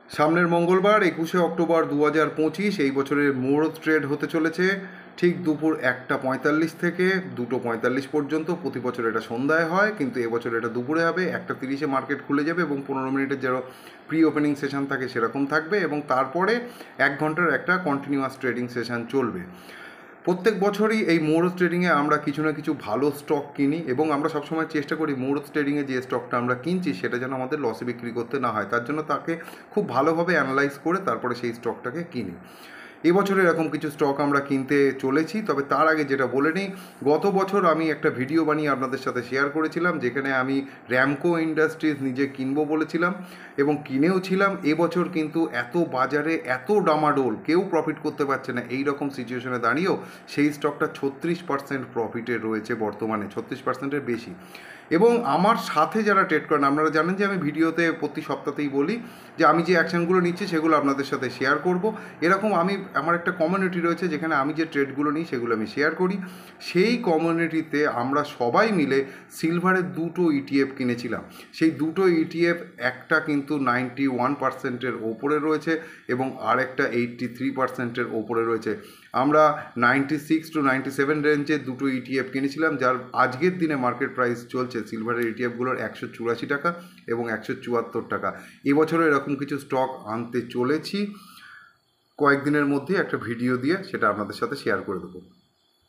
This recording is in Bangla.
সামনের মঙ্গলবার 21শে অক্টোবর 2025 এই বছরের মুহূর্ত ট্রেড হতে চলেছে ঠিক দুপুর 1:45 থেকে 2:45 পর্যন্ত। প্রতি বছর এটা সন্ধ্যায় হয়, কিন্তু এবছর এটা দুপুরে হবে। 1:30-এ মার্কেট খুলে যাবে এবং 15 মিনিটের যারা প্রি ওপেনিং সেশন থাকে সেরকম থাকবে, এবং তারপরে 1 ঘন্টার একটা কন্টিনিউয়াস ট্রেডিং সেশন চলবে। প্রত্যেক বছরই এই মুহূর্ত ট্রেডিংয়ে আমরা কিছু না কিছু ভালো স্টক কিনি, এবং আমরা সবসময় চেষ্টা করি মুহূর্ত ট্রেডিংয়ে যে স্টকটা আমরা কিনছি সেটা যেন আমাদের লসে বিক্রি করতে না হয়, তার জন্য তাকে খুব ভালোভাবে অ্যানালাইজ করে তারপরে সেই স্টকটাকে কিনি। এবছর এরকম কিছু স্টক আমরা কিনতে চলেছি। তবে তার আগে যেটা বলে নিই, গত বছর আমি একটা ভিডিও বানিয়ে আপনাদের সাথে শেয়ার করেছিলাম যেখানে আমি র্যামকো ইন্ডাস্ট্রিজ নিজে কিনবো বলেছিলাম এবং কিনেও ছিলাম। এবছর কিন্তু এত বাজারে এত ডামাডোল, কেউ প্রফিট করতে পারছে না, এই রকম সিচুয়েশনে দাঁড়িয়েও সেই স্টকটা 36% প্রফিটে রয়েছে বর্তমানে, 36%-এর বেশি। এবং আমার সাথে যারা ট্রেড করেন, আপনারা জানেন যে আমি ভিডিওতে প্রতি সপ্তাহতেই বলি যে আমি যে অ্যাকশানগুলো নিচ্ছি সেগুলো আপনাদের সাথে শেয়ার করব। এরকম আমার একটা কমিউনিটি রয়েছে যেখানে আমি যে ট্রেডগুলো নিই সেগুলো আমি শেয়ার করি। সেই কমিউনিটিতে আমরা সবাই মিলে সিলভারের 2টো ETF কিনেছিলাম। সেই 2টো ETF, একটা কিন্তু 91%-এর ওপরে রয়েছে এবং আরেকটা 83%-এর ওপরে রয়েছে। আমরা 96 to 97 রেঞ্জে 2টো ETF কিনেছিলাম, যার আজকের দিনে মার্কেট প্রাইস চলছে সিলভারের ETFগুলোর 184 টাকা এবং 174 টাকা। এবছরও এরকম কিছু স্টক আনতে চলেছি, কয়েকদিনের মধ্যে একটা ভিডিও দিয়ে সেটা আপনাদের সাথে শেয়ার করে দেবো।